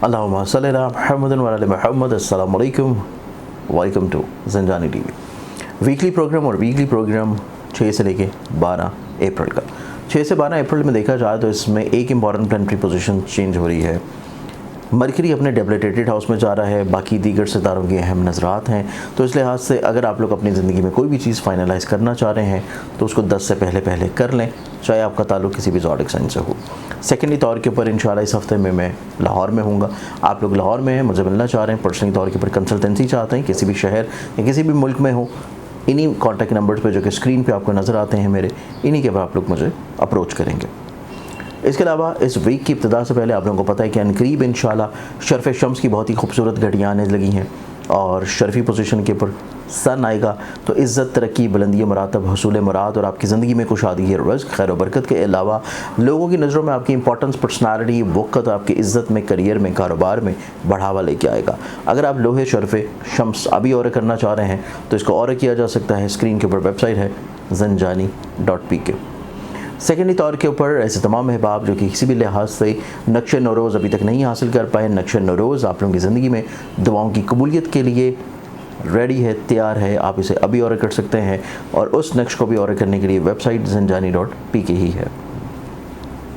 अल्लाहुम्मा सल्ली अला मुहम्मद व अला मुहम्मद। अस्सलाम वालेकुम, welcome to Zanjani TV. Weekly programme और वीकली प्रोग्राम 6 से लेके 12 अप्रैल का। 6 से 12 अप्रैल में देखा जाए तो इसमें एक इम्पॉर्टेंट प्लानिटरी पोजीशन चेंज हो रही है। मरकरी अपने डेबिलिटेटेड हाउस में जा रहा है, बाकी दीगर सितारों के अहम नज़रात हैं। तो इस लिहाज से अगर आप लोग अपनी ज़िंदगी में कोई भी चीज़ फाइनलाइज़ करना चाह रहे हैं तो उसको 10 से पहले कर लें, चाहे आपका ताल्लुक़ किसी भी ज़ोडिक साइन से हो। सेकेंडली तौर के ऊपर इंशाल्लाह इस हफ्ते में मैं लाहौर में हूँगा। आप लोग लाहौर में हैं, मुझे मिलना चाह रहे हैं, पर्सनली तौर के ऊपर कंसल्टेंसी चाहते हैं, किसी भी शहर या किसी भी मुल्क में हो, इन्हीं कॉन्टैक्ट नंबर्स पर जो कि स्क्रीन पर आपको नज़र आते हैं मेरे, इन्हीं के ऊपर आप लोग मुझे अप्रोच करेंगे। इसके अलावा इस वीक की इब्तिदा से पहले आप लोगों को पता है कि अनकरीब इंशाल्लाह शर्फ़ शम्स की बहुत ही खूबसूरत घड़ियाँ आने लगी हैं और शर्फ़ी पोजीशन के ऊपर सन आएगा। तो इज़्ज़त, तरक्की, बुलंदी, मरातब, हसूल मुराद और आपकी ज़िंदगी में खुशहाली, रिज़्क़, खैर बरकत के अलावा लोगों की नज़रों में आपकी इंपॉर्टेंस, पर्सनालिटी, वक़्त आपकी इज़्ज़त में, करियर में, कारोबार में बढ़ावा लेके आएगा। अगर आप लोहे शर्फ़ शम्स अभी और करना चाह रहे हैं तो इसको और किया जा सकता है। स्क्रीन के ऊपर वेबसाइट है zanjani.pk। सेकेंडली तौर के ऊपर ऐसे तमाम अहबाब जो कि किसी भी लिहाज से नक्श नौरोज़ अभी तक नहीं हासिल कर पाए, नक्श नौरोज़ आप लोगों की ज़िंदगी में दुआओं की कबूलियत के लिए रेडी है, तैयार है। आप इसे अभी ऑर्डर कर सकते हैं और उस नक्श को भी ऑर्डर करने के लिए वेबसाइट zanjani.pk ही है।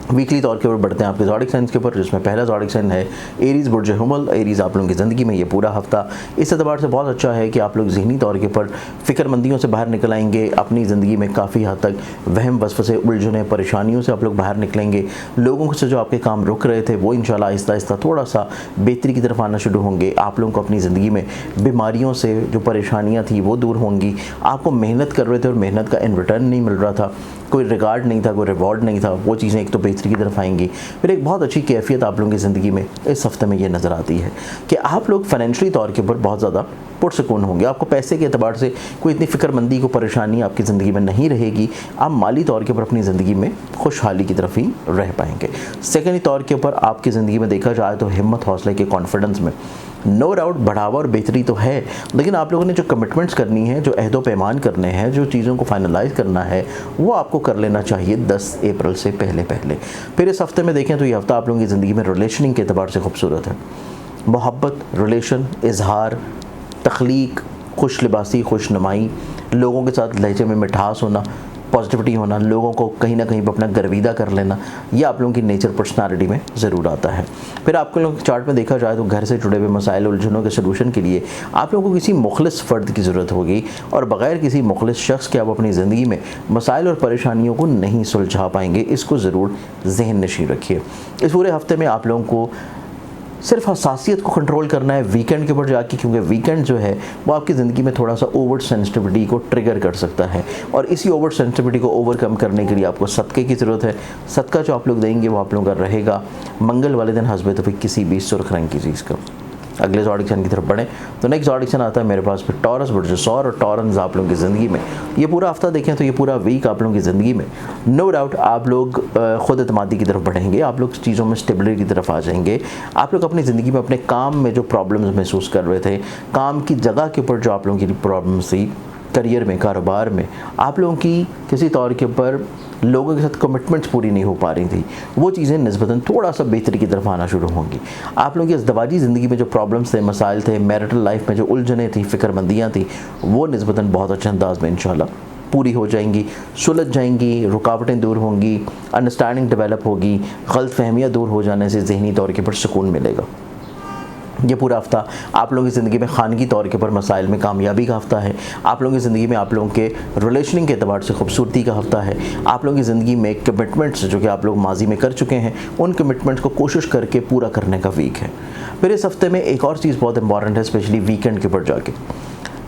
वीकली तौर के ऊपर बढ़ते हैं आपके ज़ोडिक साइंस के ऊपर, जिसमें पहला ज़ोडिक साइन है एरीज़, बुर्ज हुमल। एरीज़ आप लोगों की ज़िंदगी में ये पूरा हफ्ता इस एतबार से बहुत अच्छा है कि आप लोग ज़हनी तौर के ऊपर फ़िक्रमंदियों से बाहर निकल आएंगे। अपनी ज़िंदगी में काफ़ी हद तक वहम वसवसे, उलझने, परेशानियों से आप लोग बाहर निकलेंगे। लोगों से जो आपके काम रुक रहे थे वो इंशाल्लाह आहिस्ता आहिस्ता थोड़ा सा बेहतरी की तरफ आना शुरू होंगे। आप लोगों को अपनी ज़िंदगी में बीमारियों से जो परेशानियाँ थी वो दूर होंगी। आपको मेहनत कर रहे थे और मेहनत का इन रिटर्न नहीं मिल रहा था, कोई रिगार्ड नहीं था, कोई रिवॉर्ड नहीं था, वो चीज़ें एक तो बेहतरी की तरफ आएंगी। फिर एक बहुत अच्छी कैफियत आप लोगों की ज़िंदगी में इस हफ्ते में ये नज़र आती है कि आप लोग फाइनेंशियली तौर के ऊपर बहुत ज़्यादा पुरसकून होंगे। आपको पैसे के अतबार से कोई इतनी फ़िक्रमंदी को परेशानी आपकी ज़िंदगी में नहीं रहेगी। आप माली तौर के ऊपर अपनी ज़िंदगी में खुशहाली की तरफ ही रह पाएंगे। सेकेंडली तौर के ऊपर आपकी ज़िंदगी में देखा जाए तो हिम्मत, हौसले के, कॉन्फिडेंस में नो डाउट बढ़ावा और बेहतरी तो है, लेकिन आप लोगों ने जो कमिटमेंट्स करनी है, जो अहदो पैमान करने हैं, जो चीज़ों को फाइनलाइज़ करना है, वो आपको कर लेना चाहिए 10 अप्रैल से पहले। फिर इस हफ्ते में देखें तो ये हफ्ता आप लोगों की ज़िंदगी में रिलेशनिंग के अतबार से खूबसूरत है। मोहब्बत, रिलेशन, इजहार, तख्लीक, खुश लिबासी, खुश नुमाई, लोगों के साथ लहजे में मिठास होना, पॉजिटिविटी होना, लोगों को कहीं ना कहीं पर अपना गर्विदा कर लेना, ये आप लोगों की नेचर, पर्सनालिटी में ज़रूर आता है। फिर आपके लोगों के चार्ट में देखा जाए तो घर से जुड़े हुए मसाइल, उलझनों के सलूशन के लिए आप लोगों को किसी मुखलिस फ़र्द की ज़रूरत होगी और बग़ैर किसी मुखलिस शख्स के आप अपनी ज़िंदगी में मसाइल और परेशानियों को नहीं सुलझा पाएंगे। इसको ज़रूर ज़हन नशीं रखिए। इस पूरे हफ्ते में आप लोगों को सिर्फ हसासियत को कंट्रोल करना है वीकेंड के ऊपर जाके, क्योंकि वीकेंड जो है वो आपकी ज़िंदगी में थोड़ा सा ओवर सेंसिटिविटी को ट्रिगर कर सकता है और इसी ओवर सेंसिटिविटी को ओवरकम करने के लिए आपको सदक़े की ज़रूरत है। सदका जो आप लोग देंगे वो आप लोगों का रहेगा मंगल वाले दिन हस्बे तो किसी भी सुर्ख रंग की चीज़ का। अगले ज़ोडिक साइन की तरफ बढ़ें तो नेक्स्ट ज़ोडिक साइन आता है मेरे पास फिर टॉरस, बुर्ज सौर और टॉरन्स आप लोगों की ज़िंदगी में ये पूरा हफ्ता देखें तो ये पूरा वीक आप लोगों की ज़िंदगी में नो डाउट आप लोग ख़ुद एतमादी की तरफ बढ़ेंगे। आप लोग चीज़ों में स्टेबिलिटी की तरफ आ जाएंगे। आप लोग अपनी ज़िंदगी में अपने काम में जो प्रॉब्लम्स महसूस कर रहे थे, काम की जगह के ऊपर जो आप लोगों की प्रॉब्लम्स थी, करियर में, कारोबार में, आप लोगों की किसी तौर के ऊपर लोगों के साथ कमिटमेंट्स पूरी नहीं हो पा रही थी, वो चीज़ें निस्बतन थोड़ा सा बेहतरी की तरफ आना शुरू होंगी। आप लोगों की अज़दवाजी ज़िंदगी में जो प्रॉब्लम्स थे, मसाइल थे, मैरिटल लाइफ में जो उलझने थी, फ़िक्रमंदियाँ थी, वो निस्बतन बहुत अच्छे अंदाज में इंशाल्लाह पूरी हो जाएंगी, सुलझ जाएंगी, रुकावटें दूर होंगी, अंडरस्टैंडिंग डेवलप होगी, गलतफहमियाँ दूर हो जाने से ज़हनी तौर के ऊपर सुकून मिलेगा। ये पूरा हफ्ता आप लोगों की ज़िंदगी में खानगी तौर के ऊपर मसाइल में कामयाबी का हफ्ता है। आप लोगों की ज़िंदगी में आप लोगों के रिलेशनिंग के अतबार से खूबसूरती का हफ्ता है। आप लोगों की ज़िंदगी में कमिटमेंट्स जो कि आप लोग माजी में कर चुके हैं, उन कमिटमेंट्स को कोशिश करके पूरा करने का वीक है। फिर इस हफ्ते में एक और चीज़ बहुत इंपॉर्टेंट है, स्पेशली वीकेंड के ऊपर जाके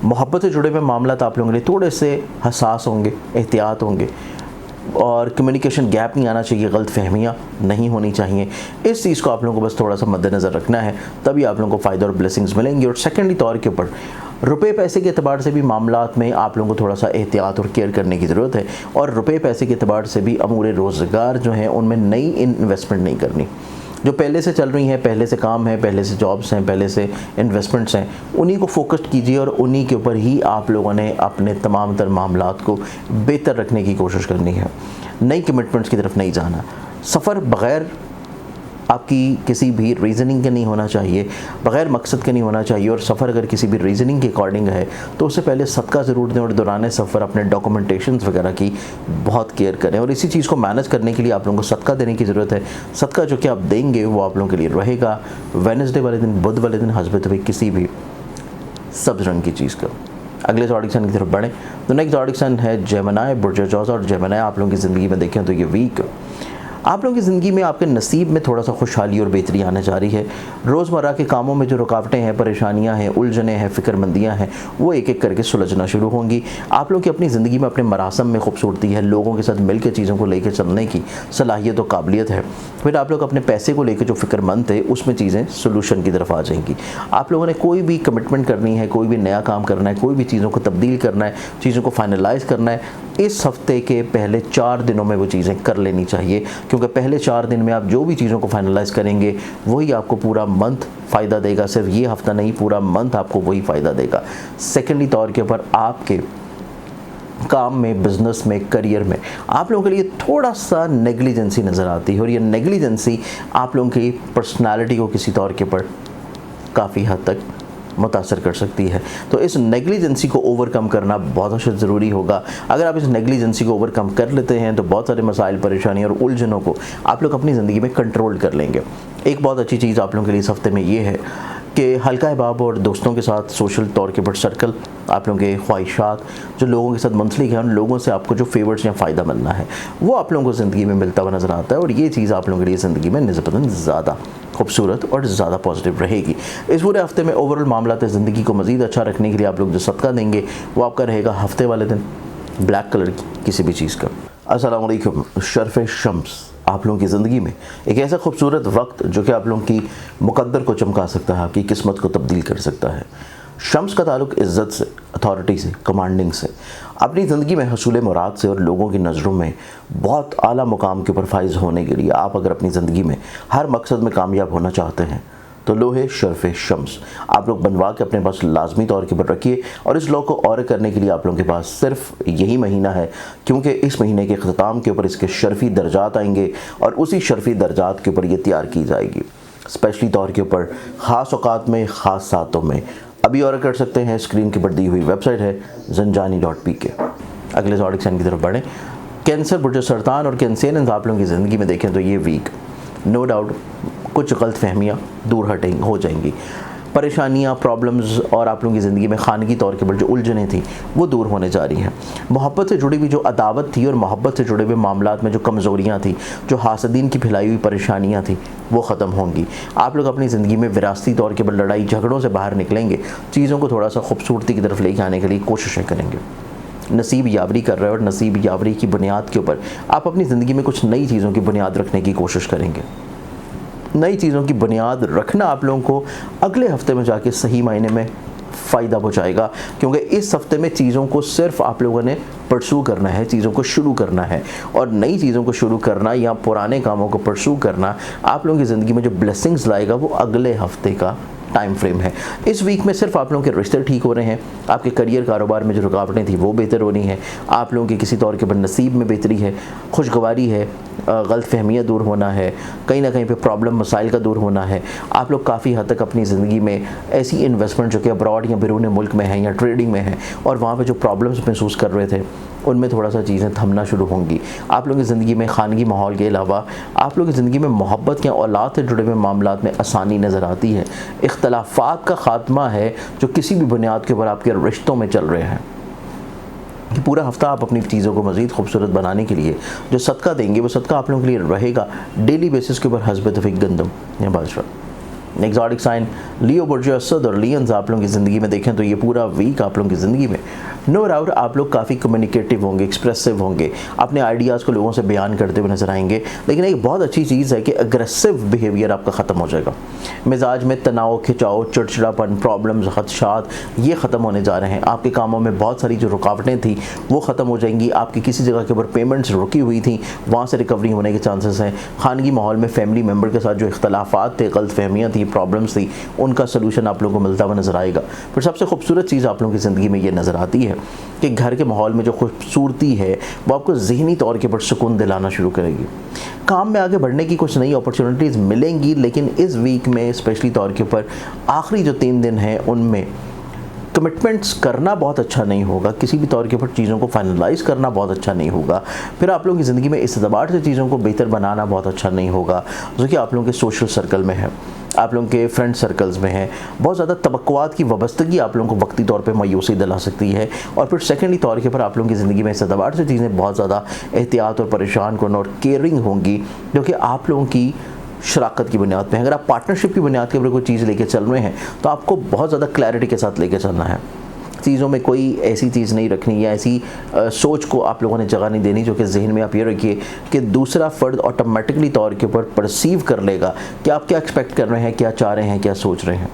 मोहब्बत से जुड़े हुए मामला आप लोगों के लिए थोड़े से हसास होंगे, एहतियात होंगे और कम्युनिकेशन गैप नहीं आना चाहिए, गलत फहमियाँ नहीं होनी चाहिए। इस चीज़ को आप लोगों को बस थोड़ा सा मद्देनज़र रखना है, तभी आप लोगों को फ़ायदा और ब्लेसिंग्स मिलेंगी। और सेकेंडली तौर के ऊपर रुपए पैसे के अतबार से भी मामलात में आप लोगों को थोड़ा सा एहतियात और केयर करने की ज़रूरत है और रुपए पैसे के अतबार से भी अमूर रोज़गार जो हैं उनमें नई इन्वेस्टमेंट नहीं करनी। जो पहले से चल रही हैं, पहले से काम है, पहले से जॉब्स हैं, पहले से इन्वेस्टमेंट्स हैं, उन्हीं को फोकस कीजिए और उन्हीं के ऊपर ही आप लोगों ने अपने तमाम तर मामलात को बेहतर रखने की कोशिश करनी है। नई कमिटमेंट्स की तरफ नहीं जाना। सफ़र बग़ैर आपकी किसी भी रीज़निंग के नहीं होना चाहिए, बग़ैर मकसद के नहीं होना चाहिए। और सफ़र अगर किसी भी रीज़निंग के अकॉर्डिंग है तो उससे पहले सदका ज़रूर दें और दौरान सफ़र अपने डॉक्यूमेंटेशंस वगैरह की बहुत केयर करें। और इसी चीज़ को मैनेज करने के लिए आप लोगों को सदका देने की ज़रूरत है। सदका जो कि आप देंगे वो आप लोगों के लिए रहेगा वेडनेसडे वाले दिन, बुध वाले दिन हस्बत हुई किसी भी सब्ज़ रंग की चीज़ का। अगले ज़ोडिक साइन की तरफ बढ़ें तो नेक्स्ट ज़ोडिक साइन है जेमिनी, बुर्ज जोज़ा। और जेमिनी आप लोगों की ज़िंदगी में देखें तो ये वीक आप लोगों की ज़िंदगी में आपके नसीब में थोड़ा सा खुशहाली और बेहतरी आने जा रही है। रोज़मर्रा के कामों में जो रुकावटें हैं, परेशानियां हैं, उलझने हैं, फ़िक्रमंदियां हैं, वो एक एक करके सुलझना शुरू होंगी। आप लोग की अपनी ज़िंदगी में अपने मरासम में खूबसूरती है, लोगों के साथ मिल के चीज़ों को लेकर चलने की सलाहियत और काबिलियत है। फिर आप लोग अपने पैसे को लेकर जो फ़िक्रमंद थे उसमें चीज़ें सोल्यूशन की तरफ आ जाएंगी। आप लोगों ने कोई भी कमिटमेंट करनी है, कोई भी नया काम करना है, कोई भी चीज़ों को तब्दील करना है, चीज़ों को फाइनलाइज़ करना है, इस हफ्ते के पहले 4 दिनों में वो चीज़ें कर लेनी चाहिए। क्योंकि पहले 4 दिन में आप जो भी चीज़ों को फाइनलाइज़ करेंगे वही आपको पूरा मंथ फ़ायदा देगा। सिर्फ ये हफ्ता नहीं, पूरा मंथ आपको वही फ़ायदा देगा। सेकेंडली तौर के ऊपर आपके काम में, बिज़नेस में, करियर में आप लोगों के लिए थोड़ा सा नेग्लिजेंसी नज़र आती है। और ये नेग्लिजेंसी आप लोगों की पर्सनालिटी को किसी तौर के ऊपर काफ़ी हद तक मुतासर कर सकती है। तो इस नेग्लिजेंसी को ओवरकम करना बहुत ज़रूरी होगा। अगर आप इस नेग्लिजेंसी को ओवरकम कर लेते हैं तो बहुत सारे मसाइल, परेशानी और उलझनों को आप लोग अपनी ज़िंदगी में कंट्रोल कर लेंगे। एक बहुत अच्छी चीज़ आप लोगों के लिए इस हफ्ते में ये है कि हल्का अहबाब और दोस्तों के साथ सोशल तौर के ऊपर सर्कल, आप लोगों के ख्वाहिशात जो लोगों के साथ मुंसलिक हैं, उन लोगों से आपको जो फेवर्स या फ़ायदा मिलना है वो आप लोगों को ज़िंदगी में मिलता हुआ नज़र आता है। और ये चीज़ आप लोगों के लिए ज़िंदगी में निस्बतन ज़्यादा खूबसूरत और ज़्यादा पॉजिटिव रहेगी। इस पूरे हफ्ते में ओवरऑल मामला ज़िंदगी को मज़ीद अच्छा रखने के लिए आप लोग जो सदका देंगे वो आपका रहेगा हफ्ते वाले दिन ब्लैक कलर की किसी भी चीज़ का। अस्सलाम वालेकुम। शर्फ़ शम्स आप लोगों की ज़िंदगी में एक ऐसा खूबसूरत वक्त जो कि आप लोगों की मुकद्दर को चमका सकता है, आपकी किस्मत को तब्दील कर सकता है। शम्स का ताल्लुक इज़्ज़त से, अथॉरिटी से, कमांडिंग से, अपनी ज़िंदगी में हसूल मुराद से और लोगों की नज़रों में बहुत आला मुकाम के ऊपर फाइज होने के लिए आप अगर अपनी ज़िंदगी में हर मकसद में कामयाब होना चाहते हैं तो लोहे शर्फ़ शम्स आप लोग बनवा के अपने पास लाजमी तौर के ऊपर रखिए। और इस लॉ को और करने के लिए आप लोगों के पास सिर्फ यही महीना है, क्योंकि इस महीने के अख्ताम के ऊपर इसके शर्फ़ी दर्जात आएंगे और उसी शर्फ़ी दर्जात के ऊपर ये तैयार की जाएगी स्पेशली तौर के ऊपर ख़ास औकात में, ख़ास सातों में। अभी और कर सकते हैं, स्क्रीन के ऊपर दी हुई वेबसाइट है zanjani.pk। अगले ज़ोडिक साइन की तरफ बढ़ें। कैंसर, बुर्ज सरतान और कैंसेरियंस आप लोगों की ज़िंदगी में देखें तो ये वीक नो डाउट कुछ गलत फहमियाँ दूर हटेंगी, हो जाएंगी। परेशानियाँ, प्रॉब्लम्स और आप लोगों की ज़िंदगी में खानगी तौर के ऊपर जो उलझनें थी वो दूर होने जा रही हैं। मोहब्बत से जुड़ी हुई जो अदावत थी और मोहब्बत से जुड़े हुए मामलात में जो कमज़ोरियाँ थी, जो हासदीन की फैलाई हुई परेशानियाँ थी वो ख़त्म होंगी। आप लोग अपनी ज़िंदगी में विरासती तौर के ऊपर लड़ाई झगड़ों से बाहर निकलेंगे, चीज़ों को थोड़ा सा खूबसूरती की तरफ लेके आने के लिए कोशिशें करेंगे। नसीब यावरी कर रहा है और नसीब यावरी की बुनियाद के ऊपर आप अपनी ज़िंदगी में कुछ नई चीज़ों की बुनियाद रखने की कोशिश करेंगे। नई चीज़ों की बुनियाद रखना आप लोगों को अगले हफ्ते में जाके सही मायने में फ़ायदा पहुंचाएगा, क्योंकि इस हफ्ते में चीज़ों को सिर्फ आप लोगों ने परसू करना है, चीज़ों को शुरू करना है। और नई चीज़ों को शुरू करना या पुराने कामों को परसू करना आप लोगों की ज़िंदगी में जो ब्लेसिंग्स लाएगा वो अगले हफ्ते का टाइम फ्रेम है। इस वीक में सिर्फ आप लोगों के रिश्ते ठीक हो रहे हैं, आपके करियर कारोबार में जो रुकावटें थी वो बेहतर हो रही हैं, आप लोगों के किसी तौर के ऊपर नसीब में बेहतरी है, खुशगवारी है, गलत फहमियाँ दूर होना है, कहीं ना कहीं पे प्रॉब्लम मसाइल का दूर होना है। आप लोग काफ़ी हद तक अपनी ज़िंदगी में ऐसी इन्वेस्टमेंट जो कि अब्रॉड या बैरून मुल्क में है या ट्रेडिंग में है और वहाँ पर जो प्रॉब्लम्स महसूस कर रहे थे उनमें थोड़ा सा चीज़ें थमना शुरू होंगी। आप लोगों की ज़िंदगी में खानगी माहौल के अलावा आप लोगों की ज़िंदगी में मोहब्बत या औलाद से जुड़े हुए मामलात में आसानी नज़र आती है। इख्तलाफात का ख़ात्मा है जो किसी भी बुनियाद के ऊपर आपके रिश्तों में चल रहे हैं। पूरा हफ्ता आप अपनी चीज़ों को मज़ीद खूबसूरत बनाने के लिए जो सदका देंगे वो सदका आप लोगों के लिए रहेगा डेली बेसिस के ऊपर हस्बत फ़िक गंदम या बाजरा। एक्सोटिक साइन लियो, बुर्ज असद और लियंस आप लोगों की ज़िंदगी में देखें तो ये पूरा वीक आप लोगों की ज़िंदगी में नो डाउट आप लोग काफ़ी कम्युनिकेटिव होंगे, एक्सप्रेसिव होंगे, अपने आइडियाज़ को लोगों से बयान करते हुए नजर आएंगे। लेकिन एक बहुत अच्छी चीज़ है कि अग्रेसिव बिहेवियर आपका ख़त्म हो जाएगा। मिजाज में तनाव, खिंचाव, चिड़चिड़ापन, प्रॉब्लम्स, खदशात ये ख़त्म होने जा रहे हैं। आपके कामों में बहुत सारी जो रुकावटें थी वो ख़त्म हो जाएंगी। आपकी किसी जगह के ऊपर पेमेंट्स रुकी हुई थी वहाँ से रिकवरी होने के चांसेस हैं। खानगी माहौल में फैमिली मेम्बर के साथ जो इख्तलाफात थे, गलत फहमियाँ थी, प्रॉब्लम्स थी, उनका सोल्यूशन आप लोगों को मिलता हुआ नज़र आएगा। फिर सबसे खूबसूरत चीज़ आप लोगों की ज़िंदगी में ये नज़र आती है कि घर के माहौल में जो खूबसूरती है वो आपको ज़हनी तौर के ऊपर सुकून दिलाना शुरू करेगी। काम में आगे बढ़ने की कुछ नई अपॉर्चुनिटीज़ मिलेंगी, लेकिन इस वीक में स्पेशली तौर के ऊपर आखिरी जो 3 दिन हैं उनमें कमिटमेंट्स करना बहुत अच्छा नहीं होगा, किसी भी तौर के ऊपर चीज़ों को फाइनलाइज करना बहुत अच्छा नहीं होगा। फिर आप लोगों की ज़िंदगी में इस एतबार से चीज़ों को बेहतर बनाना बहुत अच्छा नहीं होगा, जो कि आप लोगों के सोशल सर्कल में है, आप लोगों के फ्रेंड सर्कल्स में है। बहुत ज़्यादा तवक्कुआत की वाबस्तगी आप लोगों को वक्ती तौर पे मायूसी दिला सकती है। और फिर सेकेंडली तौर के ऊपर आप लोगों की ज़िंदगी में इस एतबार से चीज़ें बहुत ज़्यादा एहतियात और परेशान कन और केयरिंग होंगी, जो कि आप लोगों की शराकत की बुनियाद पे। अगर आप पार्टनरशिप की बुनियाद के ऊपर कोई चीज़ लेके चल रहे हैं तो आपको बहुत ज़्यादा क्लैरिटी के साथ लेके चलना है। चीज़ों में कोई ऐसी चीज़ नहीं रखनी या ऐसी सोच को आप लोगों ने जगह नहीं देनी जो कि जहन में आप ये रखिए कि दूसरा फ़र्द ऑटोमेटिकली तौर के ऊपर परसीव कर लेगा कि आप क्या एक्सपेक्ट कर रहे हैं, क्या चाह रहे हैं, क्या सोच रहे हैं।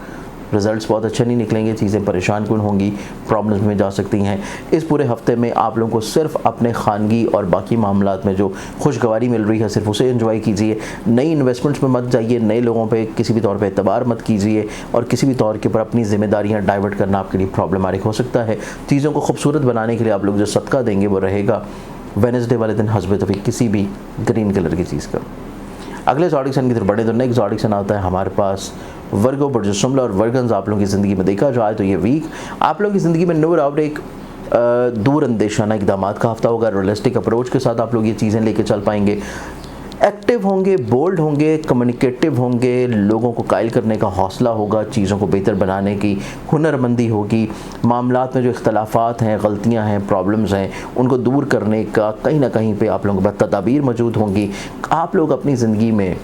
रिज़ल्ट्स बहुत अच्छे नहीं निकलेंगे, चीज़ें परेशान कुन होंगी, प्रॉब्लम्स में जा सकती हैं। इस पूरे हफ्ते में आप लोगों को सिर्फ अपने खानगी और बाकी मामलात में जो खुशगवारी मिल रही है सिर्फ उसे एंजॉय कीजिए। नई इन्वेस्टमेंट्स में मत जाइए, नए लोगों पे किसी भी तौर पे एतबार मत कीजिए और किसी भी तौर के ऊपर अपनी ज़िम्मेदारियाँ डाइवर्ट करना आपके लिए प्रॉब्लमेटिक हो सकता है। चीज़ों को खूबसूरत बनाने के लिए आप लोग जो सदका देंगे वो रहेगा वेडनेसडे वाले दिन हस्ब तौफीक किसी भी ग्रीन कलर की चीज़ का। अगले ज़ोडिक साइन की तरफ बढ़े तो नेक्स्ट ज़ोडिक साइन आता है हमारे पास वर्गो बुर्ज शुमला। और वर्गन्स आप लोगों की ज़िंदगी में देखा जाए तो ये वीक आप लोगों की ज़िंदगी में नो डाउट एक दूर अंदेशाना इक़दामात का हफ्ता होगा। रियलिस्टिक अप्रोच के साथ आप लोग ये चीज़ें लेके चल पाएंगे, एक्टिव होंगे, बोल्ड होंगे, कम्युनिकेटिव होंगे, लोगों को कायल करने का हौसला होगा, चीज़ों को बेहतर बनाने की हुनरमंदी होगी, मामलात में जो इख्तलाफात हैं, गलतियां हैं, प्रॉब्लम्स हैं, उनको दूर करने का कहीं ना कहीं पे आप लोगों के पास तदाबीर मौजूद होंगी। आप लोग अपनी ज़िंदगी में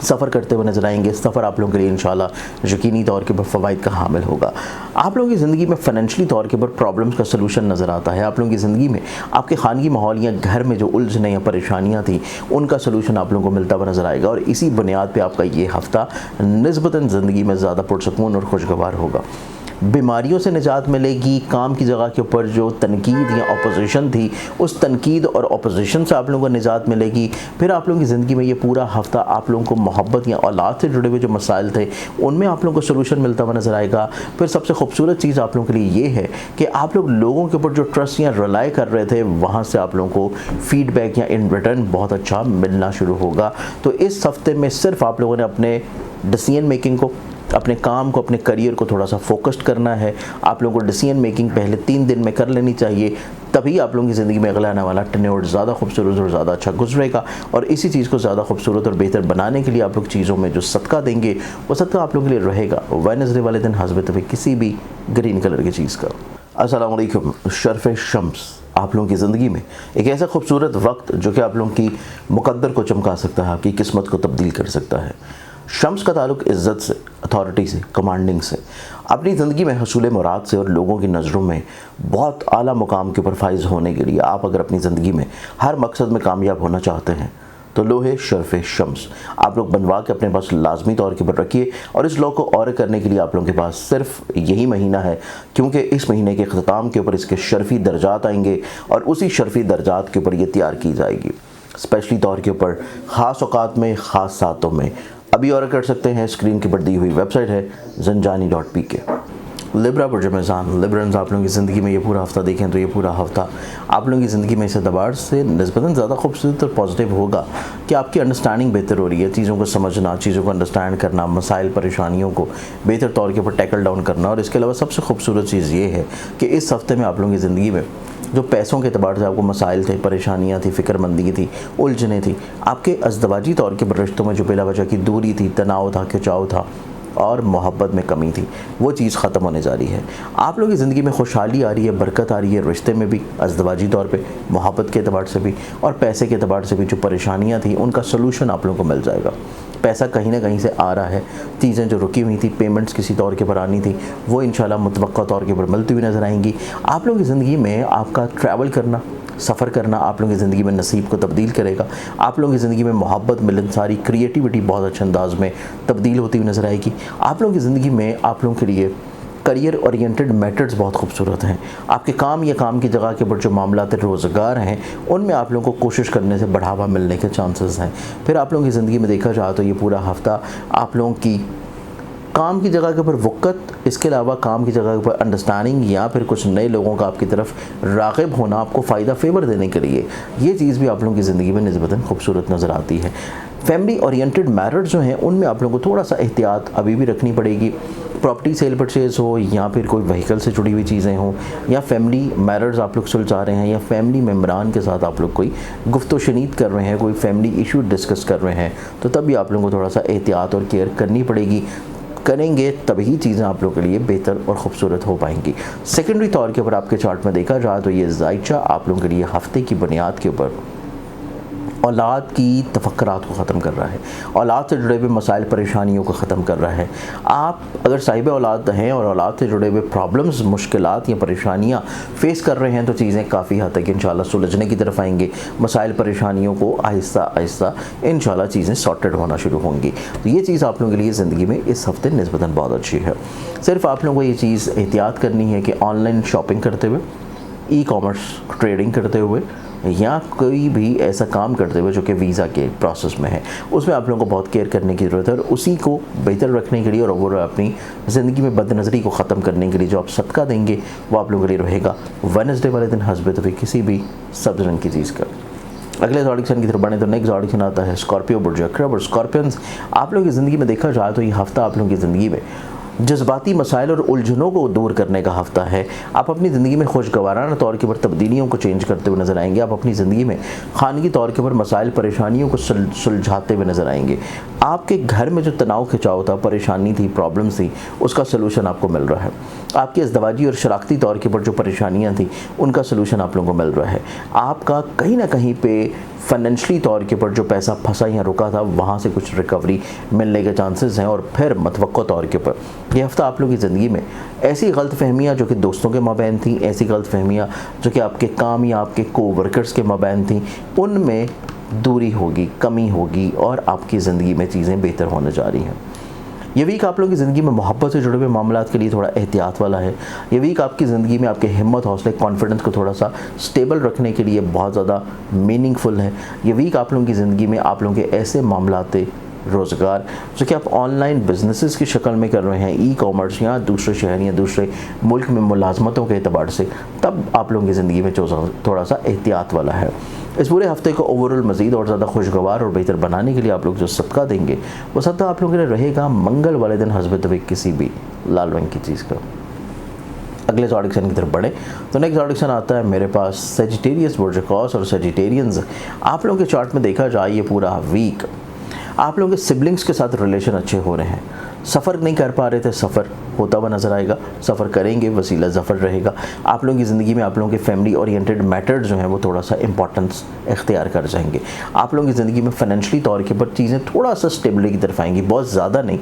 सफ़र करते हुए नजर आएंगे। सफ़र आप लोगों के लिए इंशाल्लाह यकीनी तौर के ऊपर फ़वाइद का हामिल होगा। आप लोगों की ज़िंदगी में फ़ाइनेंशियली तौर के ऊपर प्रॉब्लम्स का सलूशन नज़र आता है। आप लोगों की ज़िंदगी में आपके खानगी माहौल या घर में जो उलझने या परेशानियाँ थी उनका सलूशन आप लोगों को मिलता हुआ नज़र आएगा। और इसी बुनियाद पर आपका ये हफ़्ता निस्बतन ज़िंदगी में ज़्यादा पुरसकून और खुशगवार होगा। बीमारियों से निजात मिलेगी। काम की जगह के ऊपर जो तनकीद या अपोजिशन थी उस तनकीद और अपोजिशन से आप लोगों को निजात मिलेगी। फिर आप लोगों की ज़िंदगी में ये पूरा हफ्ता आप लोगों को मोहब्बत या औलाद से जुड़े हुए जो मसाइल थे उनमें आप लोगों को सोल्यूशन मिलता हुआ नज़र आएगा। फिर सबसे खूबसूरत चीज़ आप लोगों के लिए ये है कि आप लोग लोगों के ऊपर जो ट्रस्ट या रिलाई कर रहे थे वहाँ से आप लोगों को फीडबैक या इन रिटर्न बहुत अच्छा मिलना शुरू होगा। तो इस हफ्ते में सिर्फ आप लोगों ने अपने डिसीजन मेकिंग को, अपने काम को, अपने करियर को थोड़ा सा फोकस्ड करना है। आप लोगों को डिसीजन मेकिंग पहले 3 दिन में कर लेनी चाहिए, तभी आप लोगों की ज़िंदगी में अगला आने वाला टेन्योर ज़्यादा खूबसूरत और ज़्यादा अच्छा गुजरेगा। और इसी चीज़ को ज़्यादा खूबसूरत और बेहतर बनाने के लिए आप लोग चीज़ों में जो सदका देंगे वो सदका आप लोगों के लिए रहेगा वेडनेसडे वाले दिन हस्ब तौफीक किसी भी ग्रीन कलर की चीज़ का। अस्सलाम वालेकुम। शर्फ शम्स आप लोगों की ज़िंदगी में एक ऐसा खूबसूरत वक्त जो कि आप लोगों की मुकद्दर को चमका सकता है, आपकी किस्मत को तब्दील कर सकता है। शम्स का ताल्लुक इज़्ज़त से, अथॉरिटी से, कमांडिंग से, अपनी ज़िंदगी में हसूल मुराद से और लोगों की नज़रों में बहुत आला मुकाम के ऊपर फाइज होने के लिए आप अगर अपनी ज़िंदगी में हर मकसद में कामयाब होना चाहते हैं तो लोहे शर्फ शम्स आप लोग बनवा के अपने पास लाजमी तौर के ऊपर रखिए। और इस लॉ को और करने के लिए आप लोगों के पास सिर्फ यही महीना है, क्योंकि इस महीने के अख्ताम के ऊपर इसके शर्फी दर्जात आएंगे और उसी शर्फी दर्जात के ऊपर ये तैयार की जाएगी स्पेशली तौर के ऊपर ख़ास औकात में, ख़ास सातों में। अभी और कर सकते हैं, स्क्रीन के पर दी हुई वेबसाइट है zanjani.pk। लिब्रा बुर्ज मेज़ान लिब्रन्स आप लोगों की ज़िंदगी में ये पूरा हफ्ता देखें तो ये पूरा हफ्ता आप लोगों की ज़िंदगी में इस एतबार से निस्बतन ज़्यादा खूबसूरत और पॉजिटिव होगा कि आपकी अंडरस्टैंडिंग बेहतर हो रही है, चीज़ों को समझना, चीज़ों को अंडरस्टैंड करना, मसाइल परेशानियों को बेहतर तौर के ऊपर टैकल डाउन करना। और इसके अलावा सबसे खूबसूरत चीज़ ये है कि इस हफ्ते में आप लोगों की ज़िंदगी में जो पैसों के अतबार से आपको मसाइल थे, परेशानियाँ थी, फ़िक्रमंदी थी, उलझने थी, आपके अज़दवाजी तौर के रिश्तों में जो बिला वजह की दूरी थी, तनाव था, खिंचाव था और मोहब्बत में कमी थी, वो चीज़ ख़त्म होने जा रही है। आप लोगों की ज़िंदगी में खुशहाली आ रही है, बरकत आ रही है, रिश्ते में भी, अज़दवाजी तौर पे, मोहब्बत के अतबार से भी और पैसे के अतबार से भी। जो परेशानियाँ थी उनका सलूशन आप लोगों को मिल जाएगा। पैसा कहीं ना कहीं से आ रहा है, चीज़ें जो रुकी हुई थी, पेमेंट्स किसी तौर के पर आनी थी, वो इंशाल्लाह मुतवक्का तौर के पर मिलती हुई नज़र आएंगी। आप लोगों की ज़िंदगी में आपका ट्रैवल करना, सफ़र करना आप लोगों की ज़िंदगी में नसीब को तब्दील करेगा। आप लोगों की ज़िंदगी में मोहब्बत, मिलनसारी, क्रिएटिविटी बहुत अच्छे अंदाज में तब्दील होती हुई नज़र आएगी। आप लोगों की ज़िंदगी में आप लोगों के लिए करियर ओरिएंटेड मेथड्स बहुत खूबसूरत हैं। आपके काम या काम की जगह के ऊपर जो मामलात रोज़गार हैं उनमें आप लोगों को कोशिश करने से बढ़ावा मिलने के चांसेस हैं। फिर आप लोगों की ज़िंदगी में देखा जाए तो ये पूरा हफ्ता आप लोगों की काम की जगह के ऊपर वक़्त, इसके अलावा काम की जगह के ऊपर अंडरस्टैंडिंग या फिर कुछ नए लोगों का आपकी तरफ राग़िब होना आपको फ़ायदा फेवर देने के लिए, ये चीज़ भी आप लोगों की ज़िंदगी में निस्बतन खूबसूरत नज़र आती है। फैमिली ओरिएंटेड मैरिज जो हैं उनमें आप लोगों को थोड़ा सा एहतियात अभी भी रखनी पड़ेगी। प्रॉपर्टी सेल परचेज़ हो या फिर कोई व्हीकल से जुड़ी हुई चीज़ें हों या फैमिली मैरिज आप लोग सुलझा रहे हैं या फैमिली मेम्बरान के साथ आप लोग कोई गुफ्तो शनीद कर रहे हैं, कोई फैमिली इशू डिस्कस कर रहे हैं, तो तब भी आप लोगों को थोड़ा सा एहतियात और केयर करनी पड़ेगी। करेंगे तभी चीज़ें आप लोगों के लिए बेहतर और ख़ूबसूरत हो पाएंगी। सेकेंडरी तौर के ऊपर आपके चार्ट में देखा जाए तो ये ज़ायचा आप लोगों के लिए हफ्ते की बुनियाद के ऊपर औलाद की तफक्कुरात को ख़त्म कर रहा है, औलाद से जुड़े हुए मसाइल परेशानियों को ख़त्म कर रहा है। आप अगर साहिब औलाद हैं और औलाद से जुड़े हुए प्रॉब्लम्स, मुश्किलात या परेशानियां फेस कर रहे हैं तो चीज़ें काफ़ी हद तक इंशाल्लाह सुलझने की तरफ आएंगे। मसाइल परेशानियों को आहिस्ता आहिस्ता इंशाल्लाह चीज़ें सॉर्टेड होना शुरू होंगी। तो ये चीज़ आप लोगों के लिए ज़िंदगी में इस हफ्ते निस्बतन बहुत अच्छी है। सिर्फ आप लोगों को ये चीज़ एहतियात करनी है कि ऑनलाइन शॉपिंग करते हुए, ई कॉमर्स ट्रेडिंग करते हुए या कोई भी ऐसा काम करते हुए जो कि वीज़ा के प्रोसेस में है, उसमें आप लोगों को बहुत केयर करने की ज़रूरत है। और उसी को बेहतर रखने के लिए और ओवरऑल अपनी ज़िंदगी में बदनज़री को ख़त्म करने के लिए जो आप सदका देंगे वो आप लोगों के लिए रहेगा वेडनेसडे वाले दिन हस्बे तो किसी भी सब्ज़ रंग की चीज़ का। अगले ऑडिशन की तरफ बढ़े तो नेक्स्ट ऑडिशन आता है स्कॉर्पियो बुर्ज अक़रब। और स्कॉर्पियंस आप लोगों की ज़िंदगी में देखा जाए तो ये हफ़्ता आप लोगों की ज़िंदगी में जज्बाती मसाइल और उलझनों को दूर करने का हफ्ता है। आप अपनी ज़िंदगी में खुशगवाराना तौर के ऊपर तब्दीलियों को चेंज करते हुए नज़र आएंगे। आप अपनी ज़िंदगी में खानगी तौर के ऊपर मसाइल परेशानियों को सुलझाते हुए नज़र आएंगे। आपके घर में जो तनाव खिंचाव था, परेशानी थी, प्रॉब्लम्स थी, उसका सलूशन आपको मिल रहा है। आपकी इज़्दवाजी और शराकती तौर के ऊपर जो परेशानियाँ थी उनका सलूशन आप लोगों को मिल रहा है। आपका कहीं ना कहीं पे फाइनेंशली तौर के ऊपर जो पैसा फंसा या रुका था वहाँ से कुछ रिकवरी मिलने के चांसेस हैं। और फिर मतवक्को तौर के ऊपर ये हफ्ता आप लोगों की ज़िंदगी में ऐसी गलतफहमियाँ जो कि दोस्तों के माबैन थी, ऐसी गलतफहमियाँ जो कि आपके काम या आपके कोवर्कर्स के माबैन थी, उनमें दूरी होगी, कमी होगी और आपकी ज़िंदगी में चीज़ें बेहतर होने जा रही हैं। ये वीक आप लोगों की ज़िंदगी में मोहब्बत से जुड़े हुए मामलात के लिए थोड़ा एहतियात वाला है। ये वीक आपकी ज़िंदगी में आपके हिम्मत, हौसले, कॉन्फिडेंस को थोड़ा सा स्टेबल रखने के लिए बहुत ज़्यादा मीनिंगफुल है। ये वीक आप लोगों की ज़िंदगी में आप लोगों के ऐसे मामलात रोज़गार जो कि आप ऑनलाइन बिजनेसेस की शक्ल में कर रहे हैं, ई कॉमर्स या दूसरे शहर या दूसरे मुल्क में मुलाजमतों के अतबार से, तब आप लोगों की ज़िंदगी में थोड़ा सा एहतियात वाला है। इस पूरे हफ्ते को ओवरऑल मज़ीद और ज़्यादा खुशगवार और बेहतर बनाने के लिए आप लोग जो सदका देंगे वो सदका आप लोगों के लिए रहेगा मंगल वाले दिन हस्बे तवीक किसी भी लाल रंग की चीज़ का। अगले ऑडिशन की तरफ बढ़े तो नेक्स्ट ऑडिशन आता है मेरे पास सेजिटेरियस बुर्ज क़ौस। और सेजिटेरियंस आप लोगों के चार्ट में देखा जाए ये पूरा वीक आप लोगों के सिबलिंग्स के साथ रिलेशन अच्छे हो रहे हैं। सफ़र नहीं कर पा रहे थे, सफ़र होता हुआ नज़र आएगा, सफ़र करेंगे, वसीला ज़फ़र रहेगा। आप लोगों की ज़िंदगी में आप लोगों के फैमिली ओरिएंटेड मैटर्स जो हैं वो थोड़ा सा इंपॉर्टेंस इख्तियार कर जाएंगे। आप लोगों की ज़िंदगी में फाइनेंशली तौर के ऊपर चीज़ें थोड़ा सा स्टेबिलिटी की तरफ आएंगी, बहुत ज़्यादा नहीं,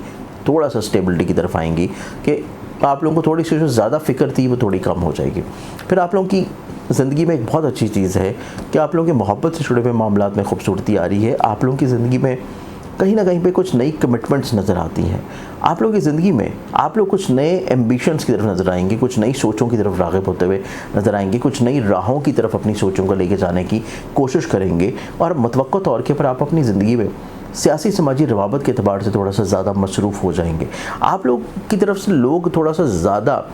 थोड़ा सा स्टेबिलिटी की तरफ आएंगी कि आप लोगों को थोड़ी सी जो ज़्यादा फ़िक्र थी वो थोड़ी कम हो जाएगी। फिर आप लोगों की ज़िंदगी में एक बहुत अच्छी चीज़ है कि आप लोगों के मोहब्बत से जुड़े हुए मामलात में खूबसूरती आ रही है। आप लोगों की ज़िंदगी में कहीं ना कहीं पे कुछ नई कमिटमेंट्स नज़र आती हैं। आप लोगों की ज़िंदगी में आप लोग कुछ नए एम्बिशंस की तरफ नज़र आएंगे, कुछ नई सोचों की तरफ राग़िब होते हुए नज़र आएंगे, कुछ नई राहों की तरफ अपनी सोचों को लेके जाने की कोशिश करेंगे। और मुतवक्को तौर के पर आप अपनी ज़िंदगी में सियासी समाजी रवाबत के अतबार से थोड़ा सा ज़्यादा मसरूफ़ हो जाएंगे। आप लोग की तरफ से लोग थोड़ा सा ज़्यादा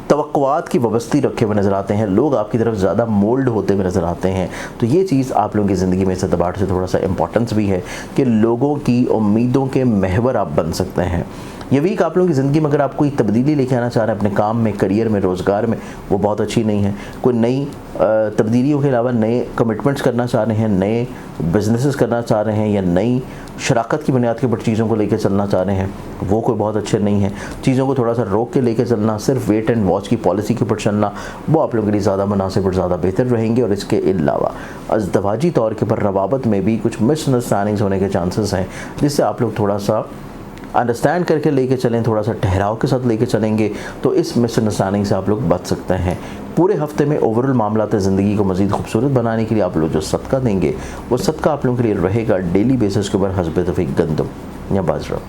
तवक्कुआत की वाबस्ती रखे हुए नज़र आते हैं, लोग आपकी तरफ ज़्यादा मोल्ड होते हुए नज़र आते हैं। तो ये चीज़ आप लोगों की ज़िंदगी में इस एतबार से थोड़ा सा इंपॉर्टेंस भी है कि लोगों की उम्मीदों के महवर आप बन सकते हैं। ये वीक आप लोगों की ज़िंदगी में अगर आप कोई तब्दीली लेके आना चाह रहे हैं अपने काम में, करियर में, रोज़गार में, वो बहुत अच्छी नहीं है। कोई नई तब्दीलियों के अलावा नए कमिटमेंट्स करना चाह रहे हैं, नए बिजनेसेस करना चाह रहे हैं या नई शराकत की बुनियाद के ऊपर चीज़ों को लेकर चलना चाह रहे हैं, वो कोई बहुत अच्छे नहीं है। चीज़ों को थोड़ा सा रोक के लेकर चलना, सिर्फ वेट एंड वॉच की पॉलिसी के ऊपर चलना, वो आप लोगों के लिए ज़्यादा मुनासिब और ज़्यादा बेहतर रहेंगे। और इसके अलावा अज़दवाजी तौर के ऊपर रवाबत में भी कुछ मिसअंडरस्टैंडिंग्स होने के चांसेस हैं, जिससे आप लोग थोड़ा सा अंडरस्टैंड करके लेके चलें, थोड़ा सा ठहराव के साथ लेके चलेंगे तो इस मिसअंडरस्टैंडिंग से आप लोग बच सकते हैं। पूरे हफ्ते में ओवरऑल मामलात ज़िंदगी को मज़ीद खूबसूरत बनाने के लिए आप लोग जो सदका देंगे वो सदका आप लोगों के लिए रहेगा डेली बेसिस के ऊपर हस्बे तौफीक गंदम या बाजरा।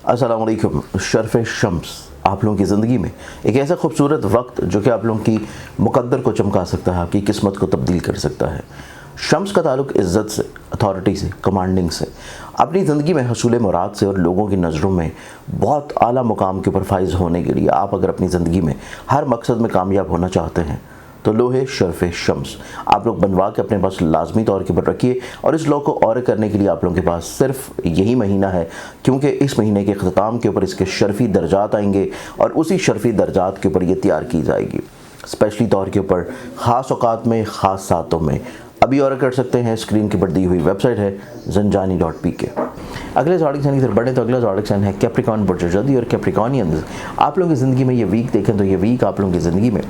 अस्सलाम वालेकुम। शर्फ़ शम्स आप लोगों की ज़िंदगी में एक ऐसा खूबसूरत वक्त जो कि आप लोगों की मुकद्दर को चमका सकता है, आपकी किस्मत को तब्दील कर सकता है। शम्स का ताल्लुक़ इज़्ज़त से, अथॉरिटी से, कमांडिंग से, अपनी ज़िंदगी में हसूल मुराद से और लोगों की नज़रों में बहुत आला मुकाम के ऊपर फाइज होने के लिए आप अगर अपनी ज़िंदगी में हर मकसद में कामयाब होना चाहते हैं तो लोहे शर्फ शम्स आप लोग बनवा के अपने पास लाजमी तौर के ऊपर रखिए। और इस लॉ को और करने के लिए आप लोगों के पास सिर्फ यही महीना है, क्योंकि इस महीने के अख्ताम के ऊपर इसके शर्फी दर्जात आएंगे और उसी शर्फी दर्जात के ऊपर ये तैयार की जाएगी स्पेशली तौर के ऊपर ख़ास औकात में, ख़ास सातों में। अभी और कर सकते हैं, स्क्रीन के पर दी हुई वेबसाइट है zanjani.pk। अगले ज़ोडिक साइन की तरफ बढ़े तो अगला ज़ोडिक साइन है कैप्रिकॉर्न बुर्ज जल्दी। और कैप्रिकॉर्नियंस आप लोगों की ज़िंदगी में ये वीक देखें तो ये वीक आप लोगों की ज़िंदगी में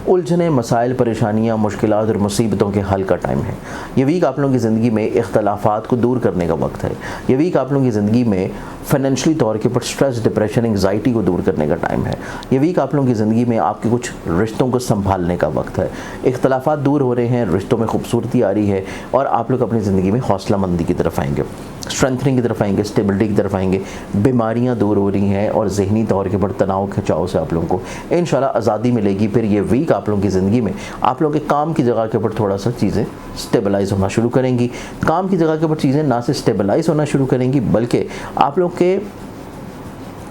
उलझने, मसाइल, परेशानियाँ, मुश्किलात और मुसीबतों के हल का टाइम है। ये वीक आप लोगों की ज़िंदगी में इख्तलाफात को दूर करने का वक्त है। ये वीक आप लोगों की ज़िंदगी में फाइनेंशियली तौर के ऊपर स्ट्रेस, डिप्रेशन, एंग्जाइटी को दूर करने का टाइम है। ये वीक आप लोगों की ज़िंदगी में आपके कुछ रिश्तों को संभालने का वक्त है। इख्तलाफात दूर हो रहे हैं, रिश्तों में खूबसूरती आ रही है और आप लोग अपनी ज़िंदगी में हौसला मंदी की तरफ आएंगे, स्ट्रेंथनिंग की तरफ आएंगे, स्टेबिलिटी की तरफ आएंगे। बीमारियां दूर हो रही हैं और जहनी तौर के ऊपर तनाव खिंचाव से आप लोगों को इंशाल्लाह आज़ादी मिलेगी। फिर ये वीक आप लोगों की ज़िंदगी में आप लोगों के काम की जगह के ऊपर थोड़ा सा चीज़ें स्टेबलाइज होना शुरू करेंगी। काम की जगह के ऊपर चीज़ें ना सिर्फ स्टेबलाइज होना शुरू करेंगी बल्कि आप लोग के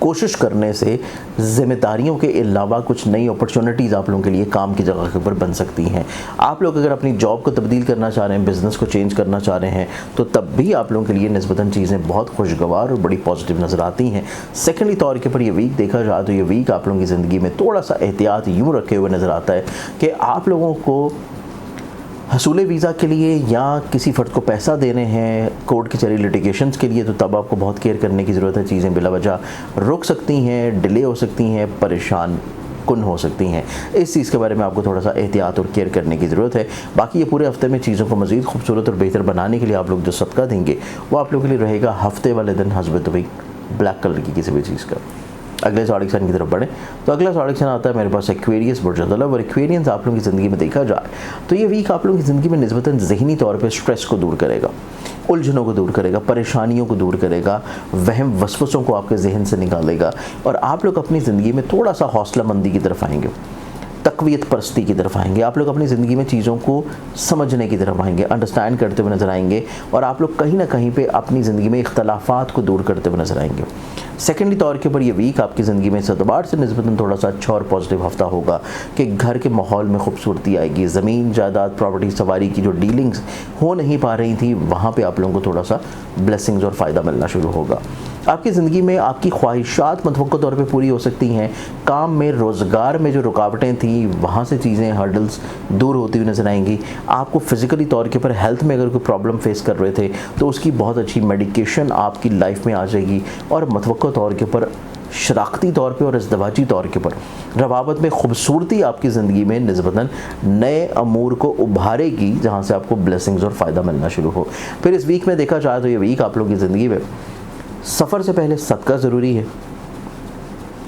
कोशिश करने से ज़िम्मेदारियों के अलावा कुछ नई अपॉर्चुनिटीज़ आप लोगों के लिए काम की जगह के ऊपर बन सकती हैं। आप लोग अगर अपनी जॉब को तब्दील करना चाह रहे हैं, बिज़नेस को चेंज करना चाह रहे हैं तो तब भी आप लोगों के लिए निस्बतन चीज़ें बहुत खुशगवार और बड़ी पॉजिटिव नज़र आती हैं। सेकेंडली तौर के ऊपर ये वीक देखा जाए तो ये वीक आप लोगों की ज़िंदगी में थोड़ा सा एहतियात यूँ रखे हुए नज़र आता है कि आप लोगों को हसूल वीज़ा के लिए या किसी फ़र्द को पैसा देने हैं कोर्ट कचहरी लिटिगेशंस के लिए तो तब आपको बहुत केयर करने की ज़रूरत है। चीज़ें बिला वजह रुक सकती हैं, डिले हो सकती हैं, परेशान कुन हो सकती हैं। इस चीज़ के बारे में आपको थोड़ा सा एहतियात और केयर करने की ज़रूरत है। बाकी ये पूरे हफ्ते में चीज़ों को मज़ीद खूबसूरत और बेहतर बनाने के लिए आप लोग जो सदका देंगे वो आप लोगों के लिए रहेगा हफ्ते वाले दिन हस्बत वीक ब्लैक कलर की किसी भी चीज़ का। अगले ज़ोडिक साइन की तरफ बढ़े तो अगला ज़ोडिक साइन आता है मेरे पास एक्वेरियस बुर्ज अल। और एक्वेरियंस आप लोगों की ज़िंदगी में देखा जाए तो ये वीक आप लोगों की ज़िंदगी में निस्बतन ज़हनी तौर पे स्ट्रेस को दूर करेगा, उलझनों को दूर करेगा, परेशानियों को दूर करेगा, वहम वसवसों को आपके जहन से निकालेगा और आप लोग अपनी ज़िंदगी में थोड़ा सा हौसला मंदी की तरफ आएंगे, तकवीत परस्ती की तरफ आएंगे। आप लोग अपनी ज़िंदगी में चीज़ों को समझने की तरफ आएंगे, अंडरस्टैंड करते हुए नज़र आएंगे और आप लोग कहीं ना कहीं पे अपनी ज़िंदगी में इख्तलाफात को दूर करते हुए नज़र आएंगे। सेकेंडली तौर के ऊपर ये वीक आपकी ज़िंदगी में इस एतबार से निस्बतन थोड़ा सा अच्छा और पॉजिटिव हफ्ता होगा कि घर के माहौल में खूबसूरती आएगी। ज़मीन, जायदाद, प्रॉपर्टी, सवारी की जो डीलिंग्स हो नहीं पा रही थी वहाँ पे आप लोगों को थोड़ा सा ब्लेसिंग्स और फ़ायदा मिलना शुरू होगा। आपकी ज़िंदगी में आपकी ख्वाहिशात मतवक्का तौर पे पूरी हो सकती हैं। काम में, रोज़गार में जो रुकावटें थी वहाँ से चीज़ें, हर्डल्स दूर होती हुई नज़र आएंगी। आपको फ़िज़िकली तौर के ऊपर हेल्थ में अगर कोई प्रॉब्लम फेस कर रहे थे तो उसकी बहुत अच्छी मेडिकेशन आपकी लाइफ में आ जाएगी और मतवक्का तौर के ऊपर, शराख्ती तौर पे और इज़्दवाजी तौर के ऊपर रवाबत में खूबसूरती आपकी ज़िंदगी में निस्बतन नए अमूर को उभारेगी जहाँ से आपको ब्लेसिंग्स और फ़ायदा मिलना शुरू हो। फिर इस वीक में देखा जाए तो ये वीक आप लोगों की ज़िंदगी में सफ़र से पहले सदका ज़रूरी है।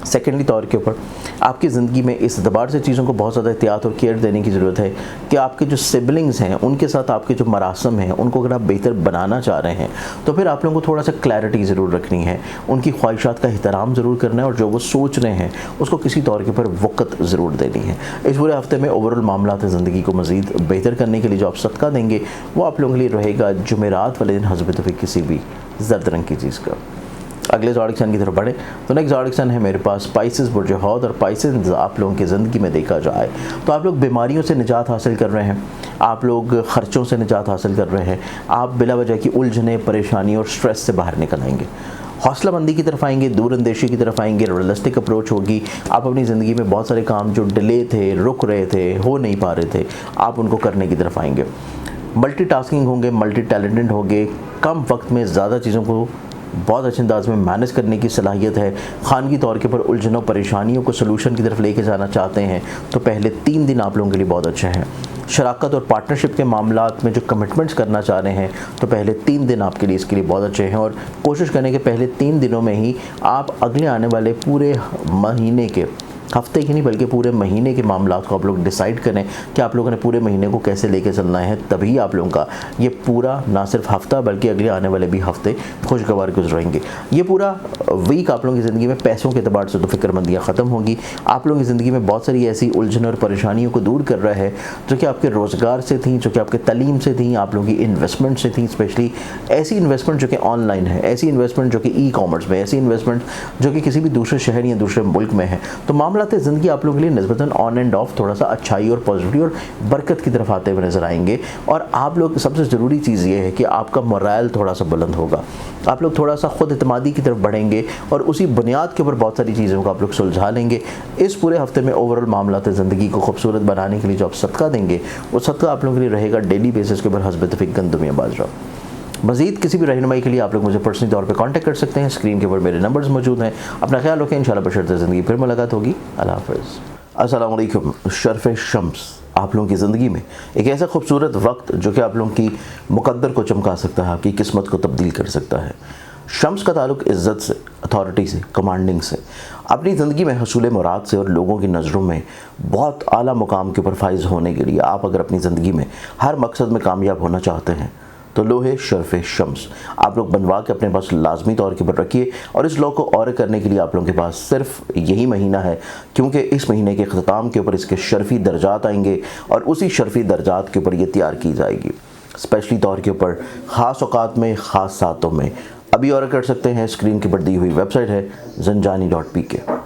सेकेंडली तौर के ऊपर आपकी ज़िंदगी में इस एतबार से चीज़ों को बहुत ज़्यादा एहतियात और केयर देने की ज़रूरत है कि आपके जो सिबलिंग्स हैं उनके साथ आपके जो मरासम हैं उनको अगर आप बेहतर बनाना चाह रहे हैं तो फिर आप लोगों को थोड़ा सा क्लैरिटी ज़रूर रखनी है, उनकी ख्वाहिशात का एहतराम ज़रूर करना है और जो वो सोच रहे हैं उसको किसी तौर के ऊपर वक़्त ज़रूर देनी है। इस पूरे हफ्ते में ओवरऑल मामलात ज़िंदगी को मज़ीद बेहतर करने के लिए जो आप सदका देंगे वो आप लोगों के लिए रहेगा जुमेरात वाले दिन हस्बत किसी भी जर्द रंग की चीज़ का। अगले ज़ोडिक साइन की तरफ बढ़े तो नेक्स्ट ज़ोडिक साइन है मेरे पास पाइसेस बुर्ज हौद। और पाइसेस आप लोगों की ज़िंदगी में देखा जाए तो आप लोग बीमारियों से निजात हासिल कर रहे हैं, आप लोग ख़र्चों से निजात हासिल कर रहे हैं, आप बिला वजह की उलझने, परेशानी और स्ट्रेस से बाहर निकल आएंगे, हौसला मंदी की तरफ आएंगे, दूर अंदेशी की तरफ आएंगे, रियलिस्टिक अप्रोच होगी। आप अपनी ज़िंदगी में बहुत सारे काम जो डिले थे, रुक रहे थे, हो नहीं पा रहे थे, आप उनको करने की तरफ आएंगे। मल्टीटास्किंग होंगे, मल्टी टैलेंटेड होंगे, कम वक्त में ज़्यादा चीज़ों को बहुत अच्छे अंदाज में मैनेज करने की सलाहियत है। खानगी तौर के ऊपर उलझनों, परेशानियों को सलूशन की तरफ लेके जाना चाहते हैं तो पहले 3 दिन आप लोगों के लिए बहुत अच्छे हैं। शराकत और पार्टनरशिप के मामलात में जो कमिटमेंट्स करना चाह रहे हैं तो पहले 3 दिन आपके लिए इसके लिए बहुत अच्छे हैं और कोशिश करें कि पहले 3 दिनों में ही आप अगले आने वाले पूरे महीने के हफ्ते की नहीं बल्कि पूरे महीने के मामलों को आप लोग डिसाइड करें कि आप लोगों ने पूरे महीने को कैसे लेके चलना है, तभी आप लोगों का ये पूरा ना सिर्फ हफ्ता बल्कि अगले आने वाले भी हफ्ते खुशगवार गुजरेंगे। ये पूरा वीक आप लोगों की ज़िंदगी में पैसों के अतबार से तो फिक्रमंदियाँ ख़त्म होंगी। आप लोगों की ज़िंदगी में बहुत सारी ऐसी उलझन और परेशानियों को दूर कर रहा है जो कि आपके रोज़गार से थी, जो कि आपके तालीम से थी, आप लोगों की इन्वेस्टमेंट से थी, स्पेशली ऐसी इन्वेस्टमेंट जो कि ऑनलाइन है, ऐसी इन्वेस्टमेंट जो कि ई कॉमर्स में, ऐसी इन्वेस्टमेंट जो कि किसी भी दूसरे शहर या दूसरे मुल्क में है। तो मामलात ज़िंदगी आप लोगों के लिए निस्बतन ऑन एंड ऑफ थोड़ा सा अच्छाई और पॉजिटिविटी और बरकत की तरफ आते हुए नजर आएंगे। और आप लोग सबसे ज़रूरी चीज़ ये है कि आपका मोराल थोड़ा सा बुलंद होगा, आप लोग थोड़ा सा खुद इत्मादी की तरफ बढ़ेंगे और उसी बुनियाद के ऊपर बहुत सारी चीज़ों को आप लोग सुलझा लेंगे। इस पूरे हफ्ते में ओवरऑल मामलात ज़िंदगी को खूबसूरत बनाने के लिए जो आप सदका देंगे, वो सदका आप लोगों के लिए रहेगा डेली बेसिस के ऊपर हस्ब तौफीक गंदुमिया बाजरा। मज़ीद किसी भी रहनुमाई के लिए आप लोग मुझे पर्सनली तौर पे कांटेक्ट कर सकते हैं। स्क्रीन के ऊपर मेरे नंबर्स मौजूद हैं। अपना ख्याल रखें, इंशाल्लाह बशर्ते ज़िंदगी फिर मुलाकात होगी। अल्लाह हाफ़िज़। अस्सलाम वालेकुम। शर्फ़ शम्स आप लोगों की ज़िंदगी में एक ऐसा खूबसूरत वक्त जो कि आप लोगों की मुक़द्दर को चमका सकता है, आपकी किस्मत को तब्दील कर सकता है। शम्स का ताल्लुक इज़्ज़त से, अथॉरिटी से, कमांडिंग से, अपनी ज़िंदगी में हसूल मुराद से और लोगों की नज़रों में बहुत आला मुकाम के ऊपर फाइज होने के लिए आप अगर अपनी ज़िंदगी में हर मकसद में कामयाब होना चाहते हैं तो लोहे शर्फ़ शम्स आप लोग बनवा के अपने पास लाजमी तौर के ऊपर रखिए। और इस लॉ को और करने के लिए आप लोगों के पास सिर्फ यही महीना है, क्योंकि इस महीने के अख्ताम के ऊपर इसके शर्फ़ी दर्जात आएंगे और उसी शर्फ़ी दर्जात के ऊपर ये तैयार की जाएगी स्पेशली तौर के ऊपर ख़ास औकात में, ख़ास सातों में। अभी और कर सकते हैं, स्क्रीन के पर दी हुई वेबसाइट है zanjani.pk।